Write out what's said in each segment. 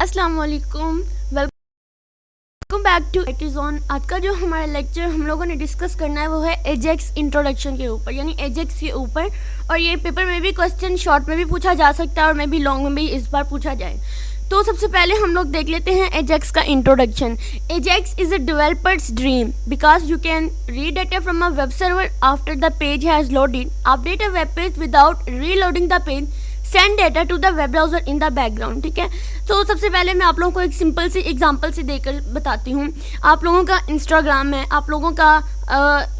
अस्सलाम वालेकुम, welcome back to AjAX। आज का जो हमारा लेक्चर हम लोगों ने डिस्कस करना है वो है AjAX इंट्रोडक्शन के ऊपर, यानी AjAX के ऊपर। और ये पेपर में भी क्वेश्चन शॉर्ट में भी पूछा जा सकता है और मे भी लॉन्ग में भी इस बार पूछा जाए। तो सबसे पहले हम लोग देख लेते हैं AjAX का introduction. AjAX is a developers dream because you can read data from a web server after the page has loaded, update a web page without reloading the page, send data to the web browser in the background. ठीक है, तो सबसे पहले मैं आप लोगों को एक सिंपल सी एग्जांपल से देकर बताती हूँ। आप लोगों का इंस्टाग्राम है, आप लोगों का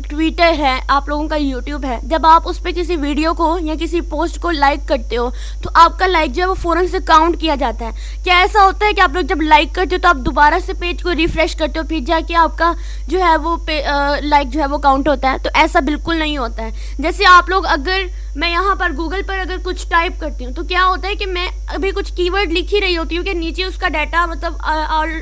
ट्विटर है, आप लोगों का यूट्यूब है। जब आप उस पर किसी वीडियो को या किसी पोस्ट को लाइक करते हो तो आपका लाइक जो है वो फ़ौरन से काउंट किया जाता है। क्या ऐसा होता है कि आप लोग जब लाइक करते हो तो आप दोबारा से पेज को रिफ्रेश करते हो, फिर जाके आपका जो है वो लाइक जो है वो काउंट होता है? तो ऐसा बिल्कुल नहीं होता है। जैसे आप लोग, अगर मैं यहाँ पर गूगल पर अगर कुछ टाइप करती हूँ तो क्या होता है कि मैं अभी कुछ कीवर्ड लिख ही रही होती हूँ कि नीचे उसका डाटा, मतलब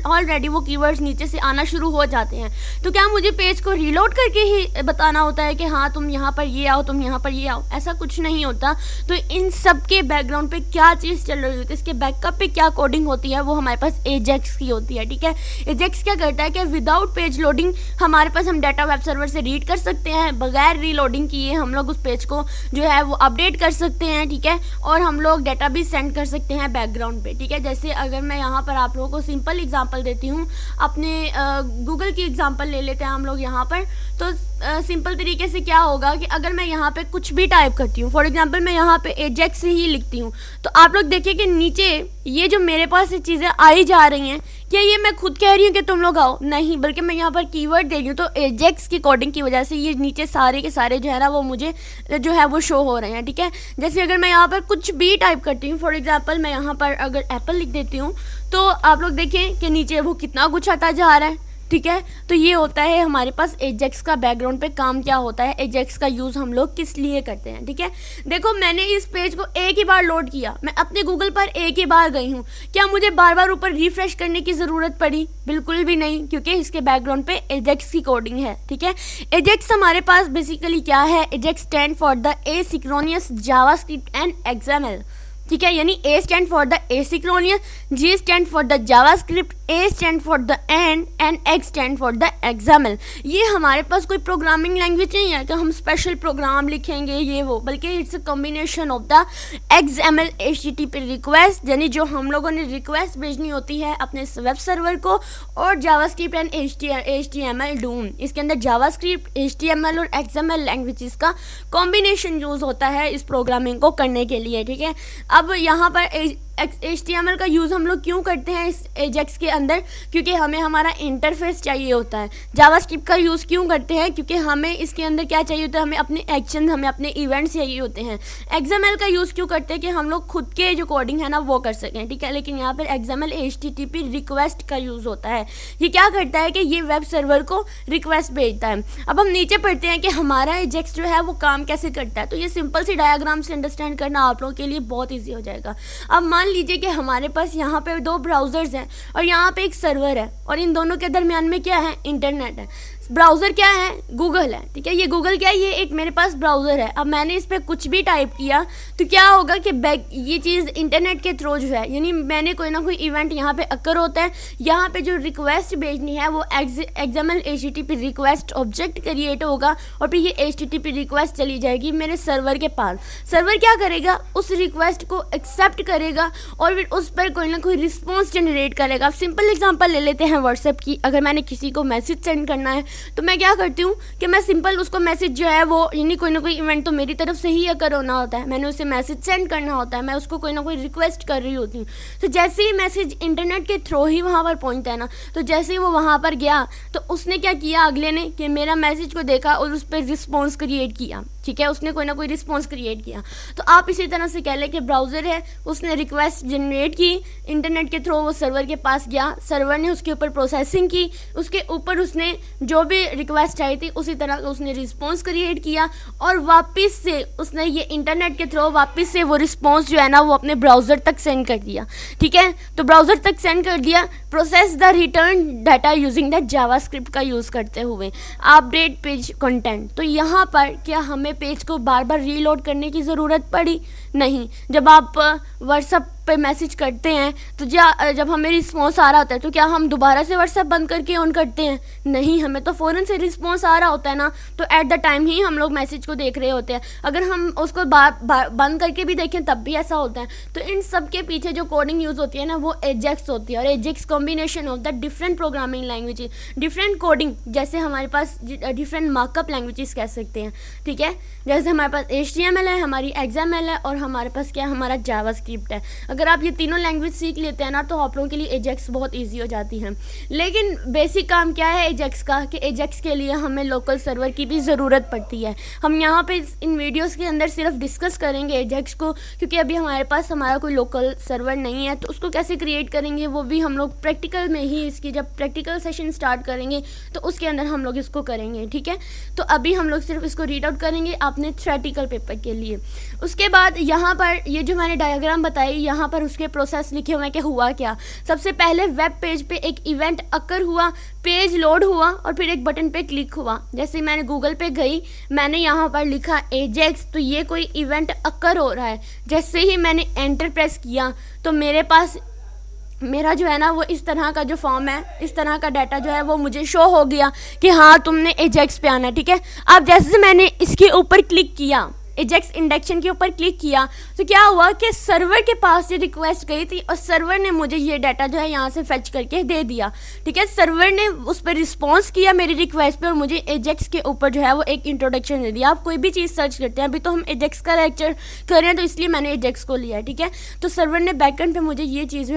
ऑलरेडी वो कीवर्ड्स नीचे से आना शुरू हो जाते हैं। तो क्या मुझे पेज को रीलोड करके ही बताना होता है कि हाँ तुम यहाँ पर ये आओ, तुम यहाँ पर ये आओ? ऐसा कुछ नहीं होता। तो इन सब के बैकग्राउंड पे क्या चीज़ चल रही होती है, इसके बैकअप पे क्या कोडिंग होती है, वो हमारे पास AjAX की होती है। ठीक है, AjAX क्या करता है कि विदाउट पेज लोडिंग हमारे पास हम डाटा वेब सर्वर से रीड कर सकते हैं, बगैर रीलोडिंग किए हम लोग उस पेज को जो है वो अपडेट कर सकते हैं। ठीक है, और हम लोग डाटा भी सेंड कर सकते हैं बैकग्राउंड पे। ठीक है, जैसे अगर मैं यहाँ पर आप लोगों को सिंपल एग्जांपल देती हूँ, अपने गूगल की एग्जांपल ले लेते हैं हम लोग यहाँ पर। तो सिंपल तरीके से क्या होगा कि अगर मैं यहाँ पे कुछ भी टाइप करती हूँ, फॉर एग्जांपल मैं यहाँ पे AjAX ही लिखती हूँ, तो आप लोग देखिए कि नीचे ये जो मेरे पास ये चीज़ें आई जा रही हैं, क्या ये मैं खुद कह रही हूँ कि तुम लोग आओ? नहीं, बल्कि मैं यहाँ पर कीवर्ड दे रही हूँ। तो AjAX की कोडिंग की वजह से ये नीचे सारे के सारे जो है ना वो मुझे जो है वो शो हो रहे हैं। ठीक है, जैसे अगर मैं यहाँ पर कुछ भी टाइप करती हूँ, फॉर एग्जांपल मैं यहाँ पर अगर एप्पल लिख देती हूँ, तो आप लोग देखें कि नीचे वो कितना कुछ आता जा रहा है। ठीक है, तो ये होता है हमारे पास AjAX का बैकग्राउंड पे काम क्या होता है, AjAX का यूज़ हम लोग किस लिए करते हैं। ठीक है, देखो मैंने इस पेज को एक ही बार लोड किया, मैं अपने गूगल पर एक ही बार गई हूँ, क्या मुझे बार बार ऊपर रिफ्रेश करने की ज़रूरत पड़ी? बिल्कुल भी नहीं, क्योंकि इसके बैकग्राउंड पे AjAX की कोडिंग है। ठीक है, AjAX हमारे पास बेसिकली क्या है? AjAX stand for the asynchronous JavaScript and XML। ठीक है, यानी A stand for the asynchronous, G stand for the JavaScript, A stand for the and X stand for the XML। ये हमारे पास कोई प्रोग्रामिंग लैंग्वेज नहीं है कि हम स्पेशल प्रोग्राम लिखेंगे ये वो, बल्कि it's a combination of the XML HTTP request, यानी जो हम लोगों ने रिक्वेस्ट भेजनी होती है अपने वेब सर्वर को, और जावास्क्रिप्ट एंड HTML डूम। इसके अंदर जावास्क्रिप्ट, HTML और XML लैंग्वेजेस का कॉम्बिनेशन यूज़ होता है इस प्रोग्रामिंग को करने के लिए। ठीक है, अब यहाँ पर HTML का यूज़ हम लोग क्यों करते हैं इस AjAX के अंदर? क्योंकि हमें हमारा इंटरफेस चाहिए होता है। जावास्क्रिप्ट का यूज़ क्यों करते हैं? क्योंकि हमें इसके अंदर क्या चाहिए होता है? हमें अपने एक्शन, हमें अपने इवेंट्स चाहिए होते हैं। XML का यूज़ क्यों करते हैं? कि हम लोग खुद के जो कोडिंग है ना वो कर सकें। ठीक है, लेकिन यहाँ पर XML HTTP रिक्वेस्ट का यूज़ होता है। ये क्या करता है कि ये वेब सर्वर को रिक्वेस्ट भेजता है। अब हम नीचे पढ़ते हैं कि हमारा AjAX जो है वो काम कैसे करता है। तो ये सिंपल सी डायग्राम से अंडरस्टैंड करना आप लोगों के लिए बहुत ईजी हो जाएगा। अब मान लीजिए कि हमारे पास यहाँ पे दो ब्राउज़र्स हैं और यहाँ पे एक सर्वर है, और इन दोनों के दरमियान में क्या है? इंटरनेट है। ब्राउज़र क्या है? गूगल है। ठीक है, ये गूगल क्या है? ये एक मेरे पास ब्राउज़र है। अब मैंने इस पर कुछ भी टाइप किया तो क्या होगा कि ये चीज़ इंटरनेट के थ्रू जो है, यानी मैंने कोई ना कोई इवेंट यहाँ पे अकर होता है, यहाँ पे जो रिक्वेस्ट भेजनी है वो XML HTTP request object create होगा, और फिर ये HTTP रिक्वेस्ट चली जाएगी मेरे सर्वर के पास। सर्वर क्या करेगा? उस रिक्वेस्ट को एक्सेप्ट करेगा और फिर उस पर कोई ना कोई रिस्पॉन्स जनरेट करेगा। अब सिंपल एग्जांपल ले लेते हैं व्हाट्सएप की। अगर मैंने किसी को मैसेज सेंड करना है तो मैं क्या करती हूँ कि मैं सिंपल उसको मैसेज जो है वो, यानी कोई ना कोई इवेंट तो मेरी तरफ से ही अकर होना होता है, मैंने उसे मैसेज सेंड करना होता है, मैं उसको कोई ना कोई रिक्वेस्ट कर रही होती हूँ। तो जैसे ही मैसेज इंटरनेट के थ्रू ही वहाँ पर पहुँचता है ना, तो जैसे ही वो वहाँ पर गया तो उसने क्या किया अगले ने कि मेरा मैसेज को देखा और उस पर रिस्पॉन्स क्रिएट किया। ठीक है, उसने कोई ना कोई रिस्पॉन्स क्रिएट किया। तो आप इसी तरह से कह लें कि ब्राउज़र है, उसने रिक्वेस्ट जनरेट की, इंटरनेट के थ्रू वो सर्वर के पास गया, सर्वर ने उसके ऊपर प्रोसेसिंग की, उसके ऊपर उसने जो भी रिक्वेस्ट आई थी उसी तरह उसने रिस्पॉन्स क्रिएट किया, और वापस से उसने ये इंटरनेट के थ्रू वापस से वो रिस्पॉन्स जो है ना वो अपने ब्राउज़र तक सेंड कर दिया। ठीक है, तो ब्राउज़र तक सेंड कर दिया। Process the return data using the JavaScript का यूज़ करते हुए, अपडेट पेज कंटेंट। तो यहाँ पर क्या हमें पेज को बार बार रीलोड करने की ज़रूरत पड़ी? नहीं। जब आप व्हाट्सएप पे मैसेज करते हैं तो जब हमें रिस्पॉन्स आ रहा होता है तो क्या हम दोबारा से व्हाट्सएप बंद करके ऑन करते हैं? नहीं, हमें तो फ़ौरन से रिस्पॉन्स आ रहा होता है ना, तो एट द टाइम ही हम लोग मैसेज को देख रहे होते हैं। अगर हम उसको बंद करके भी देखें तब भी ऐसा होता है। तो इन सब के पीछे जो कोडिंग यूज़ होती है ना वो AjAX होती है, और AjAX combination of the different programming languages, different coding, जैसे हमारे पास डिफरेंट मार्कअप लैंग्वेजेस कह सकते हैं, ठीक है। जैसे हमारे पास HTML है, हमारी XML है, और हमारे पास क्या है, हमारा जावास्क्रिप्ट है। अगर आप ये तीनों लैंग्वेज सीख लेते हैं ना तो आप लोगों के लिए AjAX बहुत ईजी हो जाती है। लेकिन बेसिक काम क्या है AjAX का, कि AjAX के लिए हमें लोकल सर्वर की भी ज़रूरत पड़ती है। हम यहाँ पे इन वीडियोस के अंदर सिर्फ डिस्कस करेंगे AjAX को, क्योंकि अभी हमारे पास हमारा कोई लोकल सर्वर नहीं है, तो उसको कैसे क्रिएट करेंगे वो भी हम लोग प्रैक्टिकल में ही, इसकी जब प्रैक्टिकल सेशन स्टार्ट करेंगे तो उसके अंदर हम लोग इसको करेंगे, ठीक है। तो अभी हम लोग सिर्फ इसको रीड आउट करेंगे अपने थ्योरेटिकल पेपर के लिए। उसके बाद यहाँ पर ये जो मैंने डायग्राम बताई, यहाँ पर उसके प्रोसेस लिखे हुए हैं कि हुआ क्या। सबसे पहले वेब पेज पे एक इवेंट अकर हुआ, पेज लोड हुआ, और फिर एक बटन पे क्लिक हुआ। जैसे मैंने गूगल पे गई, मैंने यहाँ पर लिखा AjAX, तो ये कोई इवेंट अकर हो रहा है। जैसे ही मैंने एंटर प्रेस किया तो मेरे पास मेरा जो है ना वो इस तरह का जो फॉर्म है, इस तरह का डाटा जो है वो मुझे शो हो गया कि हाँ तुमने AjAX पे आना है, ठीक है। अब जैसे मैंने इसके ऊपर क्लिक किया, AjAX इंडेक्शन के ऊपर क्लिक किया, तो क्या हुआ कि सर्वर के पास ये रिक्वेस्ट गई थी और सर्वर ने मुझे ये डाटा जो है यहाँ से फेच करके दे दिया, ठीक है। सर्वर ने उस पर रिस्पॉन्स किया मेरी रिक्वेस्ट पे, और मुझे AjAX के ऊपर जो है वो एक इंट्रोडक्शन दे दिया। आप कोई भी चीज़ सर्च करते हैं, अभी तो हम AjAX का लेक्चर कर रहे हैं तो इसलिए मैंने AjAX को लिया है, ठीक है। तो सर्वर ने बैकएंड पे मुझे ये चीज़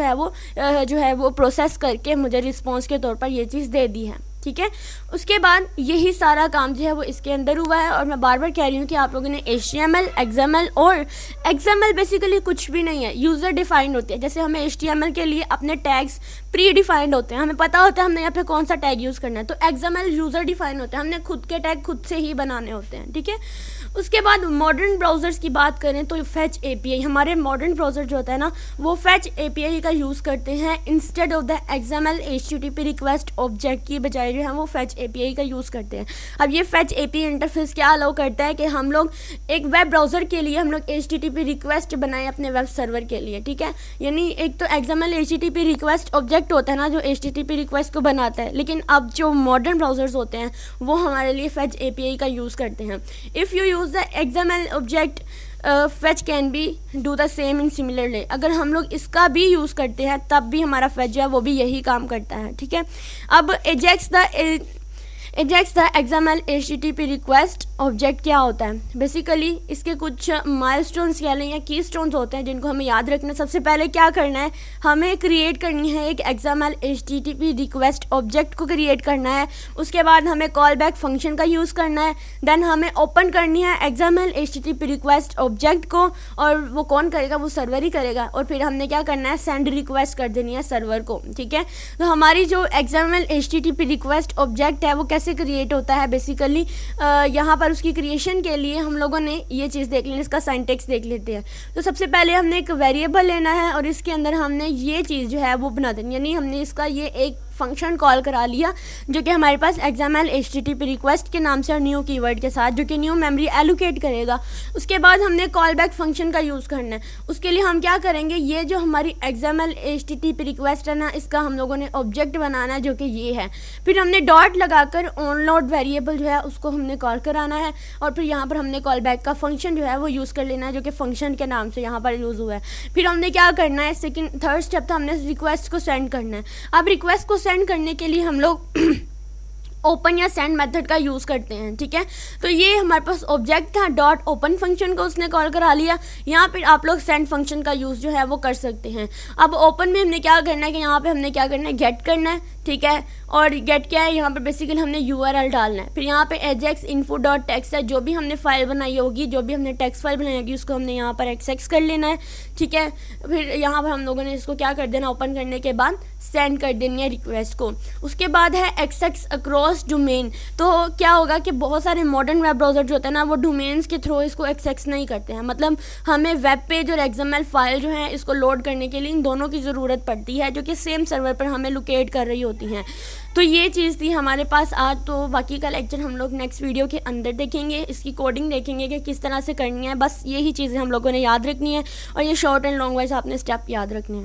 जो है वो प्रोसेस करके मुझे रिस्पॉन्स के तौर पर ये चीज़ दे दी है, ठीक है। उसके बाद यही सारा काम जो है वो इसके अंदर हुआ है। और मैं बार बार कह रही हूँ कि आप लोगों ने HTML, XML, और XML बेसिकली कुछ भी नहीं है, यूज़र डिफाइंड होती है। जैसे हमें HTML के लिए अपने टैग्स प्री डिफाइंड होते हैं, हमें पता होता है हमने यहाँ पे कौन सा टैग यूज़ करना है। तो XML यूज़र डिफाइंड होते हैं, हमने खुद के टैग खुद से ही बनाने होते हैं, ठीक है। उसके बाद मॉडर्न ब्राउज़र्स की बात करें तो फेच API, हमारे मॉडर्न ब्राउज़र जो होता है ना वो फेच API का यूज़ करते हैं instead of the XML HTTP request object की बजाय जो है वो फेच API का यूज़ करते हैं। अब ये फेच API इंटरफेस क्या अलाउ करता है कि हम लोग एक वेब ब्राउज़र के लिए हम लोग HTTP रिक्वेस्ट बनाए अपने वेब सर्वर के लिए, ठीक है। यानी एक तो XML HTTP रिक्वेस्ट ऑब्जेक्ट होता है ना जो HTTP रिक्वेस्ट को बनाता है, लेकिन अब जो मॉडर्न ब्राउज़र्स होते हैं वो हमारे लिए फेच API का यूज़ करते हैं। If you use the XML object fetch can be do the same in similarly, अगर हम लोग इसका भी यूज़ करते हैं तब भी हमारा फेच जो है वो भी यही काम करता है, ठीक है। अब AjAX the XML HTTP request object क्या होता है, बेसिकली इसके कुछ माइलस्टोन्स कह लें या की स्टोन्स होते हैं जिनको हमें याद रखना है। सबसे पहले क्या करना है, हमें क्रिएट करनी है एक XML HTTP रिक्वेस्ट ऑब्जेक्ट को क्रिएट करना है। उसके बाद हमें कॉल बैक फंक्शन का यूज़ करना है। देन हमें ओपन करनी है XML HTTP रिक्वेस्ट ऑब्जेक्ट को, और वो कौन करेगा, वो सर्वर ही करेगा। और फिर हमने क्या करना है, सेंड रिक्वेस्ट कर देनी है सर्वर को, ठीक है। तो हमारी जो XML HTTP रिक्वेस्ट ऑब्जेक्ट है वो कैसे क्रिएट होता है, बेसिकली यहाँ पर उसकी क्रिएशन के लिए हम लोगों ने ये चीज़ देख लेनी, इसका सिंटैक्स देख लेते हैं। तो सबसे पहले हमने एक वेरिएबल लेना है और इसके अंदर हमने ये चीज़ जो है वो बना देनी, यानी हमने इसका ये एक फंक्शन कॉल करा लिया जो कि हमारे पास XML HTTP रिक्वेस्ट के नाम से और न्यू कीवर्ड के साथ, जो कि न्यू मेमोरी एलोकेट करेगा। उसके बाद हमने कॉल बैक फंक्शन का यूज़ करना है। उसके लिए हम क्या करेंगे, ये जो हमारी XML HTTP रिक्वेस्ट है ना, इसका हम लोगों ने ऑब्जेक्ट बनाना है जो कि ये है। फिर हमने डॉट लगाकर ऑनलोड वेरिएबल जो है उसको हमने कॉल कराना है, और फिर यहाँ पर हमने कॉल बैक का फंक्शन जो है वो यूज़ कर लेना है जो कि फंक्शन के नाम से यहाँ पर यूज़ हुआ है। फिर हमने क्या करना है, थर्ड स्टेप था, हमने रिक्वेस्ट को सेंड करना है। अब रिक्वेस्ट को सेंड करने के लिए हम लोग ओपन या सेंड मेथड का यूज़ करते हैं, ठीक है। तो ये हमारे पास ऑब्जेक्ट था, डॉट ओपन फंक्शन को उसने कॉल करा लिया। यहाँ पर आप लोग सेंड फंक्शन का यूज़ जो है वो कर सकते हैं। अब ओपन में हमने क्या करना है कि यहाँ पे हमने क्या करना है, गेट करना है, ठीक है। और गेट क्या है, यहाँ पर बेसिकली हमने URL डालना है। फिर यहाँ पे AjAX info.txt है, जो भी हमने फाइल बनाई होगी, जो भी हमने टेक्स्ट फाइल बनाई होगी उसको हमने यहाँ पर एक्सेस कर लेना है, ठीक है। फिर यहाँ पर हम लोगों ने इसको क्या कर देना, ओपन करने के बाद सेंड कर देनी है रिक्वेस्ट को। उसके बाद है एक्सेस अक्रॉस डोमेन। तो क्या होगा कि बहुत सारे मॉडर्न वेब ब्राउज़र जो होते हैं ना वो डोमेन्स के थ्रू इसको एक्सेस नहीं करते हैं, मतलब हमें वेब पेज और XML फाइल जो है इसको लोड करने के लिए इन दोनों की ज़रूरत पड़ती है जो कि सेम सर्वर पर हमें लोकेट कर रही होती है। होती हैं। तो ये चीज़ थी हमारे पास आज। तो बाकी का लेक्चर हम लोग नेक्स्ट वीडियो के अंदर देखेंगे, इसकी कोडिंग देखेंगे कि किस तरह से करनी है। बस यही चीज़ें हम लोगों ने याद रखनी है और ये शॉर्ट एंड लॉन्ग वाइज आपने स्टेप याद रखने हैं।